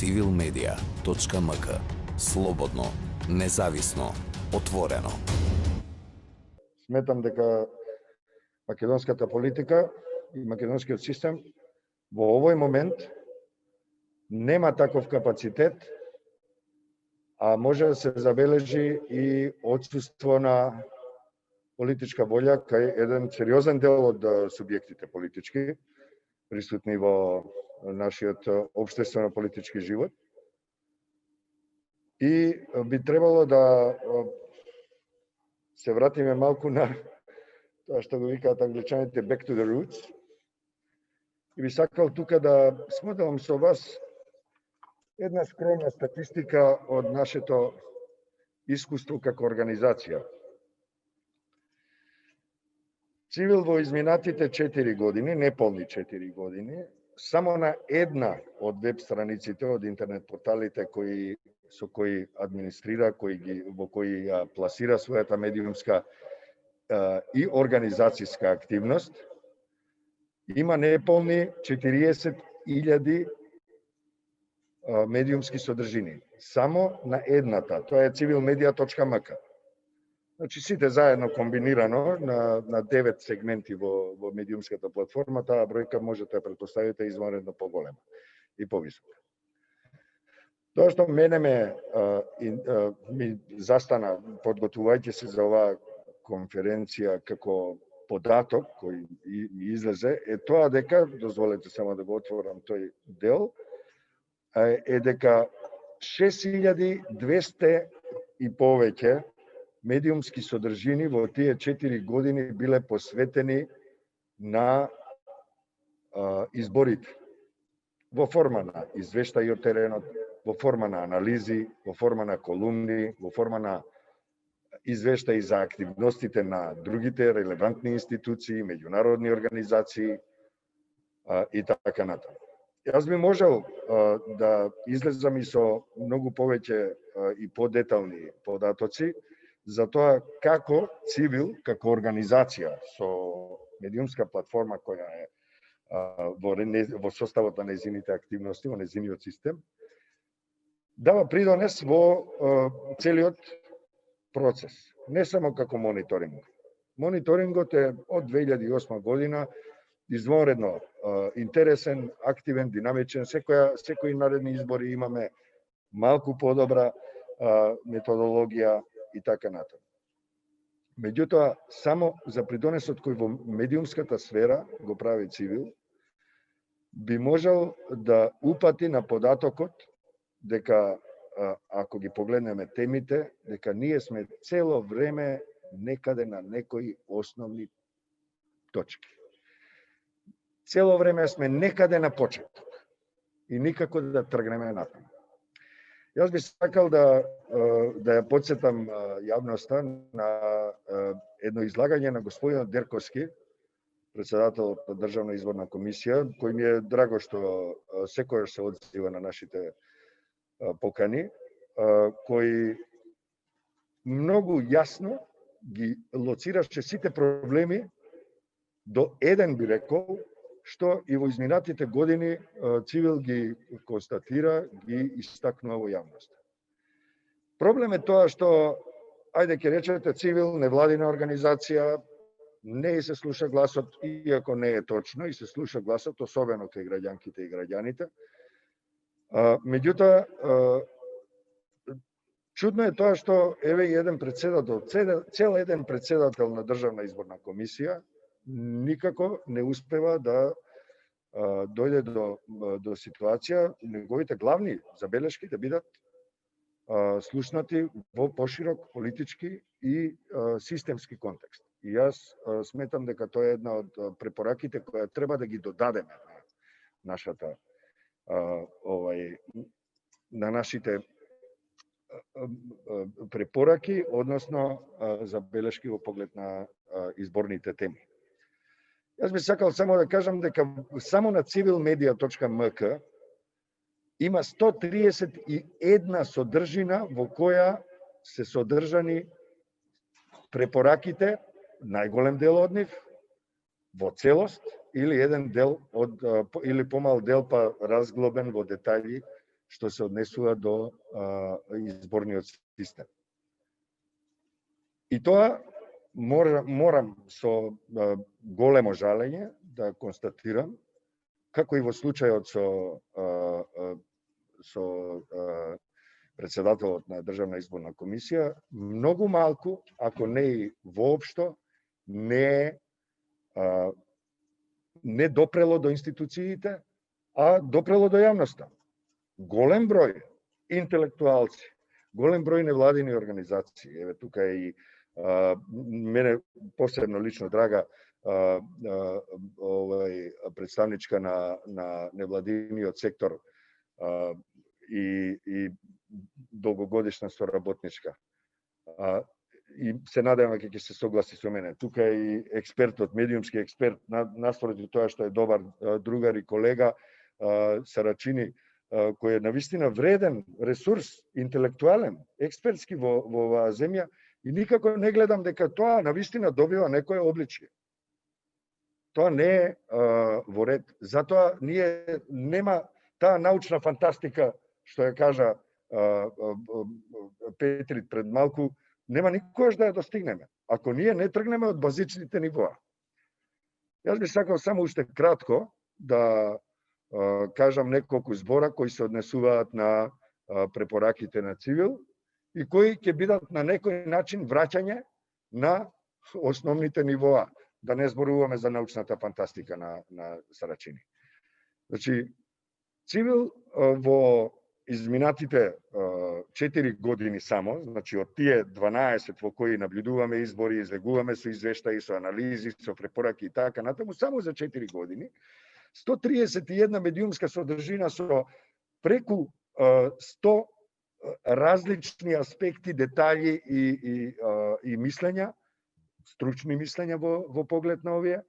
civilmedia.mk. Слободно, независно, отворено. Сметам дека македонската политика и македонскиот систем во овој момент нема таков капацитет, а може да се забележи и отсуство на политичка волја кај еден сериозен дел од субјектите политички присутни во нашиот општествено-политички живот. И би требало да се вратиме малку на тоа што го викаат англичаните back to the roots. И би сакал тука да споделам со вас една скромна статистика од нашето искуство како организација. Цивил во изминатите 4 години, неполни 4 години, само на една од веб страниците, од интернет порталите со кои администрира, во кои пласира својата медиумска и организацијска активност, има неполни 40.000 медиумски содржини. Само на едната, тоа е civilmedia.mk. Значи сите заедно комбинирано на 9 сегменти во медиумската платформа, таа бројка можете да претпоставите извонредно поголема и повисока. Тоа што мене ми застана подготвувајќи се за оваа конференција како податок кој ми излезе е тоа дека, дозволете само да го отворам тој дел, е дека 6200 и повеќе медиумски содржини во тие 4 години биле посветени на изборите. Во форма на извештаи од теренот, во форма на анализи, во форма на колумни, во форма на извештаи за активностите на другите релевантни институции, меѓународни организации и така натаму. Јас би можел да излезам и со многу повеќе и подетални податоци за тоа како Цивил, како организација со медиумска платформа која е во составот на незините активности, во незиниот систем, дава придонес во целиот процес, не само како мониторинг. Мониторингот е од 2008 година извонредно интересен, активен, динамичен. Секои наредни избори имаме малку подобра методологија и така натаму. Меѓутоа, само за придонесот кој во медиумската сфера го прави Цивил, би можел да упати на податокот дека, ако ги погледнеме темите, дека ние сме цело време некаде на некои основни точки. Цело време сме некаде на почеток и никако да тргнеме натаму. Јас би сакал да ја подсетам јавноста на едно излагање на господинот Дерковски, председател на Државна изборна комисија, кој ми е драго што секојаш се одзива на нашите покани, кој многу јасно ги лоцираше сите проблеми до еден, би рекол, што и во изминатите години Цивил ги констатира, ги истакнува во јавноста. Проблем е тоа што, ајде ќе речете, Цивил, невладина организација, не се слуша гласот, иако не е точно, и се слуша гласот, особено кај граѓанките и граѓаните. Меѓутоа, чудно е тоа што еве еден председател, цел еден председател на Државна изборна комисија, никако не успева да дојде до ситуација неговите главни забелешки да бидат слушнати во поширок политички и системски контекст. И јас сметам дека тоа е една од препораките која треба да ги додадеме на нашата на нашите препораки, односно забелешки во поглед на изборните теми. Јас би сакал само да кажам дека само на civilmedia.mk има 131 содржина во која се содржани препораките, најголем дел од нив, во целост, или еден дел или помал дел па разглобен во детајли, што се однесува до изборниот систем. И тоа морам со големо жалење да констатирам, како и во случајот со председателот на Државна изборна комисија, многу малку, ако не и воопшто, не допрело до институциите, а допрело до јавноста. Голем број интелектуалци, голем број невладини организации, еве тука е и мене посебно лично драга представничка на невладиниот сектор и долгогодишна соработничка. И се надевам дека ќе се согласи со мене. Тука е и експертот, медиумски експерт, наспроти тоа што е добар другар и колега, Сарачини, кој е навистина вреден ресурс, интелектуален, експертски во оваа земја, и никако не гледам дека тоа навистина добива некое обличје. Тоа не е во ред. Затоа ние нема таа научна фантастика што ја кажа Петрит пред малку, нема никогаш да ја достигнеме, ако ние не тргнеме од базичните нивоа. Јас би сакал само уште кратко да кажам неколку збора кои се однесуваат на препораките на Цивил и кои ќе бидат на некој начин враќање на основните нивоа, да не зборуваме за научната фантастика на Сарачини. Значи, Цивил во изминатите 4 години само, значи од тие 12 во кои наблюдуваме избори, излегуваме со извештаи, со анализи, со препораки и така натаму, само за 4 години, 131 медиумска содржина со преку 100 различни аспекти, детали и мислења, стручни мислења во поглед на овие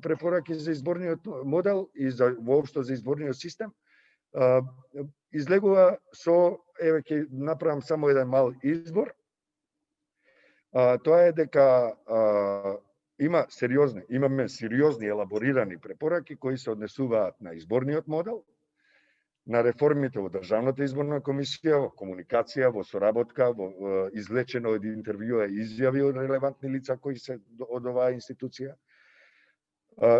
препораки за изборниот модел и воопшто за изборниот систем, излегува со, еве ќе направам само еден мал избор, тоа е дека имаме сериозни елаборирани препораки кои се однесуваат на изборниот модел, на реформите во Државната изборна комисија, во комуникација, во соработка, во извлечено од интервјуа и изјави од релевантни лица кои се од оваа институција,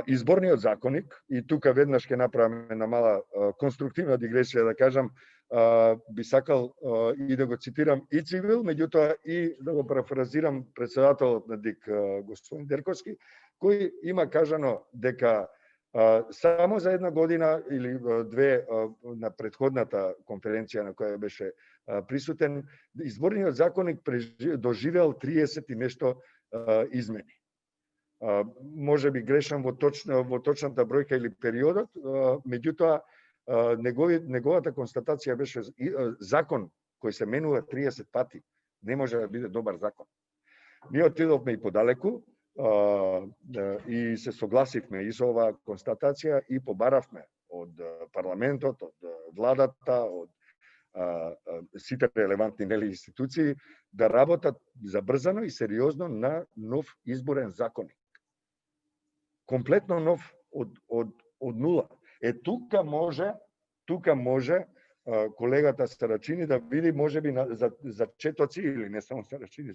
изборниот законник, и тука веднаш ќе направам една мала конструктивна дигресија да кажам, би сакал и да го цитирам и Цивил, меѓутоа и да го парафразирам председателот на ДИК, господин Дерковски, кој има кажано дека само за една година или две на претходната конференција на која беше присутен, изборниот законник доживел 30 и нешто измени. Може би грешам во точната бројка или периодот, меѓутоа неговата констатација беше закон кој се менува 30 пати не може да биде добар закон. Ние отидовме и подалеку и се согласивме и со оваа констатација и побаравме од парламентот, од владата, од сите релевантни институции да работат забрзано и сериозно на нов изборен законник. Комплетно нов од нула. Тука може колегата Сарачини да види можеби за четоци, или не само Сарачини,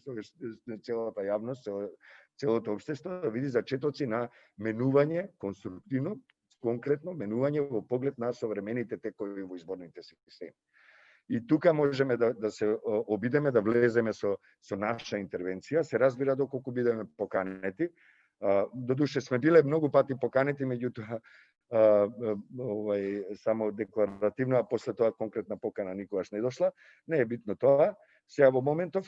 целата јавност, целото општество да види за четоци на менување конструктивно, конкретно менување во поглед на современите текови во изборните системи. И тука можеме да се обидеме да влеземе со наша интервенција, се разбира доколку бидеме поканети. Додуше сме биле многу пати поканети, меѓутоа само декларативно, а после тоа конкретна покана никогаш не дошла. Не е битно тоа. Сега во моментов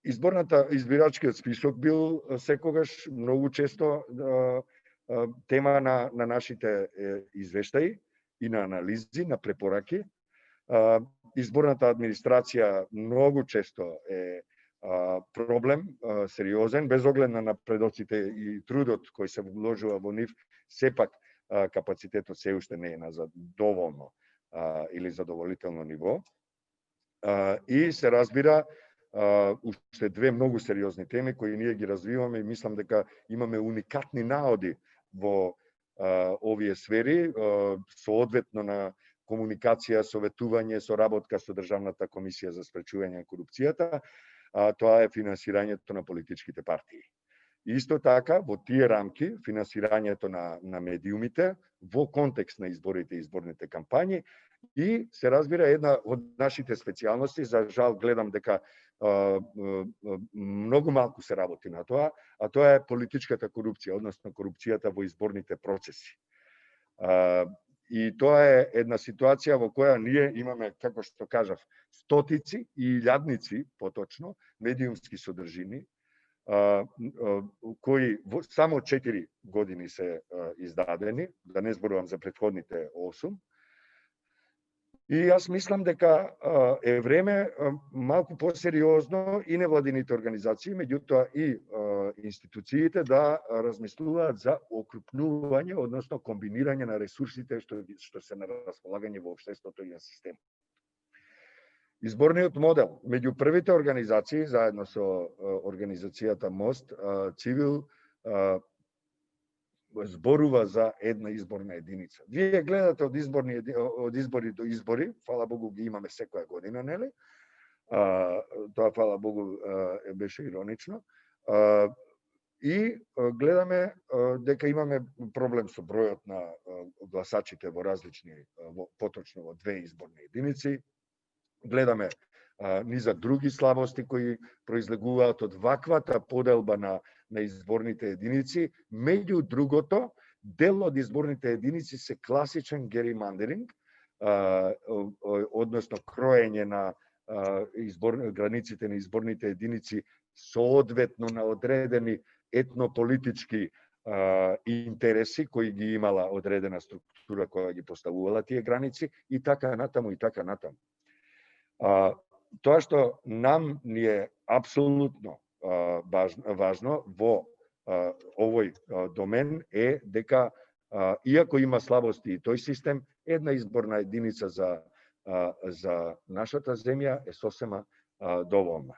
избирачкиот список бил секогаш многу често тема на нашите извештаи и на анализи, на препораки. Изборната администрација многу често е проблем сериозен, без оглед на напредоците и трудот кој се вложува во нив, сепак капацитетот се уште не е на задоволно или задоволително ниво. И се разбира уште две многу сериозни теми кои ние ги развиваме и мислам дека имаме уникатни наоди во овие сфери, соодветно на комуникација, советување, соработка со Државната комисија за спречување на корупцијата, тоа е финансирањето на политичките партии. Исто така, во тие рамки, финансирањето на медиумите во контекст на изборите и изборните кампањи и се разбира една од нашите специјалности, за жал гледам дека многу малку се работи на тоа, а тоа е политичката корупција, односно корупцијата во изборните процеси. И тоа е една ситуација во која ние имаме, како што кажав, стотици и илјадници, поточно, медиумски содржини, кои само 4 години се издадени, да не зборувам за претходните 8. И јас мислам дека е време малку посериозно и невладините организации, меѓутоа и институциите да размислуваат за окрупнување, односно комбинирање на ресурсите што се на располагање во општеството и на системот. Изборниот модел меѓу првите организации, заедно со организацијата МОСТ, Цивил, зборува за една изборна единица. Вие гледате од избори до избори, фала Богу ги имаме секоја година, нели? Тоа, фала Богу, беше иронично. И гледаме дека имаме проблем со бројот на гласачите во различни, поточно во 2 изборни единици. Гледаме низа други слабости кои произлегуваат од ваквата поделба на изборните единици. Меѓу другото, дел од изборните единици се класичен геримандеринг, односно кроење на границите на изборните единици соодветно на одредени етнополитички интереси кои ги имала одредена структура која ги поставувала тие граници и така натаму и така натаму. Тоа што нам ни е апсолутно важно во овој домен е дека, иако има слабости и тој систем, една изборна единица за нашата земја е сосема доволна.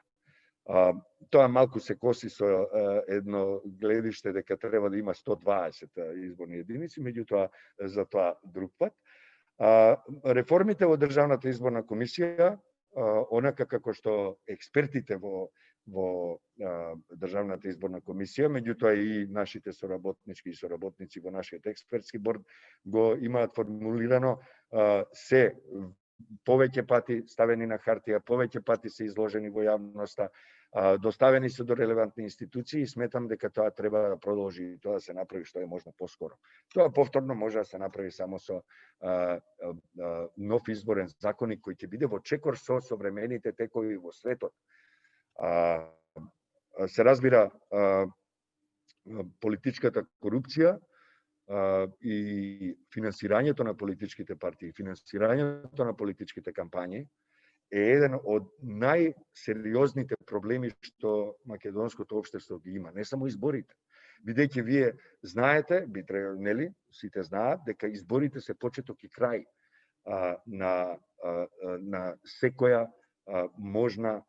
Тоа малку се коси со едно гледиште дека треба да има 120 изборни единици, меѓутоа за тоа друг пат. Реформите во Државната изборна комисија, онака како што експертите во Државната изборна комисија, меѓутоа и нашите соработнички и соработници во нашиот експертски борд го имаат формулирано, се повеќе пати ставени на хартија, повеќе пати се изложени во јавноста, доставени се до релевантни институции и сметам дека тоа треба да продолжи и тоа да се направи што е можно поскоро. Тоа повторно може да се направи само со нов изборен законник кој ќе биде во чекор со современите текови во светот. Се разбира, политичката корупција и финансирањето на политичките партии, финансирањето на политичките кампањи е еден од најсериозните проблеми што македонското општество ги има, не само изборите. Бидејќи вие знаете, нели, сите знаат дека изборите се почеток и крај на секоја можна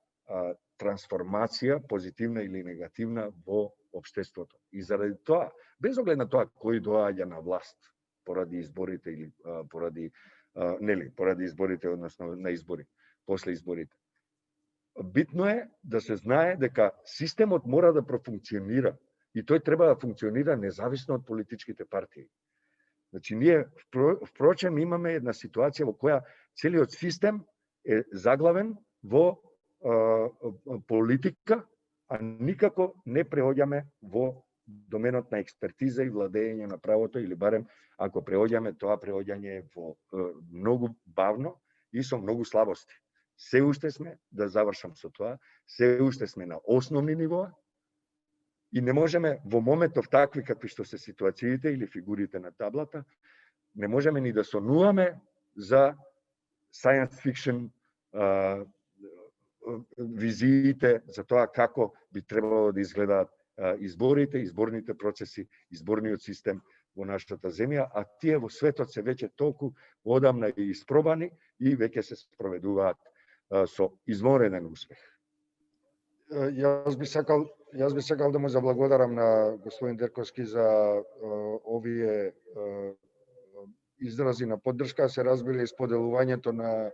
трансформација, позитивна или негативна, во општеството. И заради тоа, без оглед на тоа кој доаѓа на власт поради изборите или поради изборите, односно на избори, после изборите. Битно е да се знае дека системот мора да профункционира и тој треба да функционира независно од политичките партии. Значи, ние впрочем имаме една ситуација во која целиот систем е заглавен во политика, а никако не преоѓаме во доменот на експертиза и владење на правото, или барем ако преоѓаме, тоа преоѓање е во многу бавно и со многу слабости. Се уште сме, да завршам со тоа, се уште сме на основни нивоа и не можеме во моментов такви какви што се ситуациите или фигурите на таблата, не можеме ни да сонуваме за science fiction визиите за тоа како би требало да изгледаат изборите, изборните процеси, изборниот систем во нашата земја, а тие во светот се веќе толку одамна и испробани и веќе се спроведуваат со изморенен успех. Јас би сакал да му заблагодарам на господин Дерковски за овие изрази на поддршка, се разбира и споделувањето на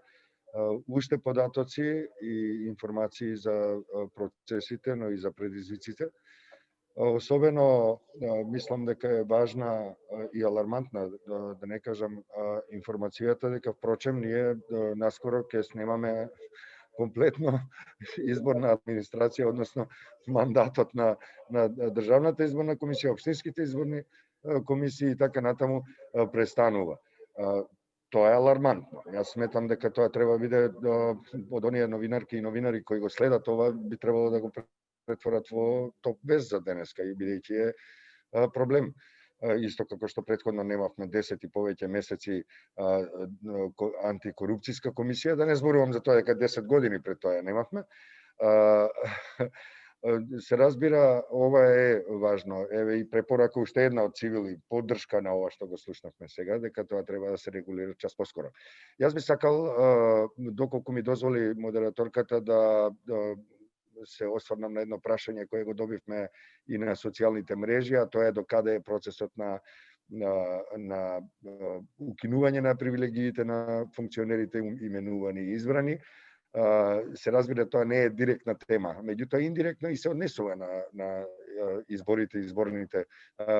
уште податоци и информации за процесите, но и за предизвиците. Особено мислам дека е важна и алармантна, да не кажам, информацијата дека впрочем ние наскоро ќе снимаме комплетно изборна администрација, односно мандатот на Државната изборна комисија, општинските изборни комисии и така натаму престанува. Тоа е алармантно. Јас сметам дека тоа треба да биде од оние новинарки и новинари кои го следат ова, би требало да го претворат во топ вест за денеска, и бидејќи е проблем. Исто како што претходно немавме 10 и повеќе месеци антикорупцијска комисија, да не зборувам за тоа дека 10 години пред тоа немавме. Се разбира, ова е важно. Еве и препорака уште една од Цивил и поддршка на ова што го слушнавме сега, дека тоа треба да се регулира час поскоро. Јас би сакал, доколку ми дозволи модераторката, да се осврнам на едно прашање кое го добивме и на социјалните мрежи, а тоа е докаде е процесот на укинување на привилегиите на функционерите именувани и избрани. Се разбира, тоа не е директна тема, меѓутоа индиректно и се однесува на изборите и изборните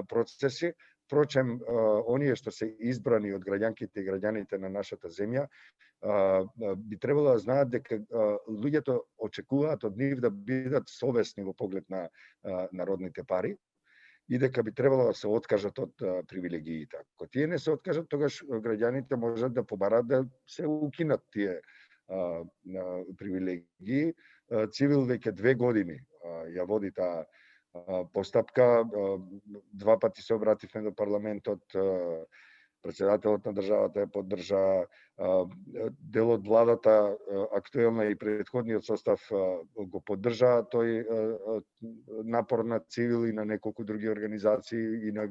процеси. Впрочем, оние што се избрани од граѓанките и граѓаните на нашата земја би требало да знаат дека луѓето очекуваат од нив да бидат совесни во поглед на народните пари и дека би требало да се откажат од привилегиите. Ако тие не се откажат, тогаш граѓаните можат да побарат да се укинат тие привилегии. Цивил веќе 2 години ја води таа постапка. 2 пати се обративме до парламентот, председателот на државата ја поддржа, дел од владата, актуелна и претходниот состав го поддржа тој напор на Цивил и на неколку други организации и на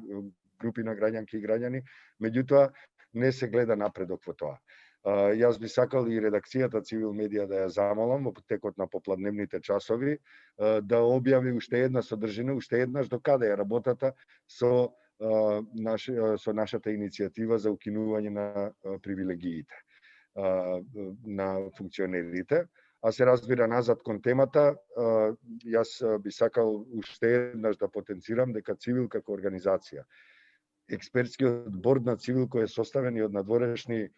групи на граѓанки и граѓани, меѓутоа не се гледа напредок во тоа. Јас би сакал и редакцијата Цивил медија да ја замолам во текот на попладневните часови да објави уште една содржина, уште еднаш докаде е работата со нашата иницијатива за укинување на привилегиите на функционерите. А се разбира, назад кон темата, јас би сакал уште еднаш да потенцирам дека Цивил како организација, експертскиот борд на Цивил кој е составен и од надворешни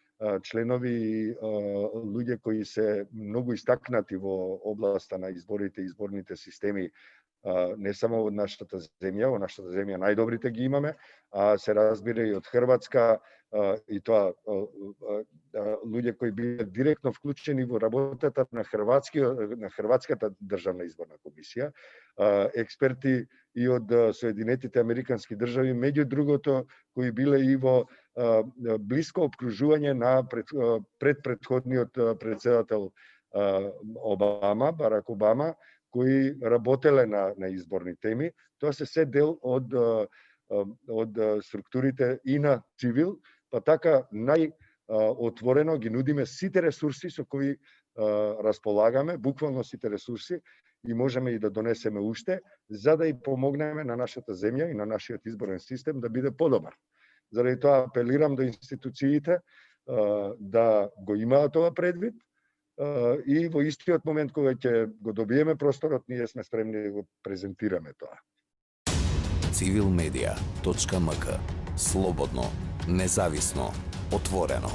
членови и луѓе кои се многу истакнати во областа на изборите и изборните системи, не само од нашата земја, во нашата земја најдобрите ги имаме, а се разбира и од Хрватска, и тоа луѓе кои биле директно вклучени во работата на Хрватската државна изборна комисија, експерти и од Соединетите Американски држави, меѓу другото, кои биле и во блиско обкружување на предходниот председател Обама, Барак Обама, кои работеле на изборни теми. Тоа се дел од структурите и на Цивил, па така најотворено ги нудиме сите ресурси со кои располагаме, буквално сите ресурси, и можеме и да донесеме уште, за да и помогнеме на нашата земја и на нашиот изборен систем да биде подобар. Заради тоа апелирам до институциите да го имаат това предвид и во истиот момент кога ќе го добиеме просторот, ние сме спремни да го презентираме тоа. Civilmedia.mk. Слободно, независно, отворено.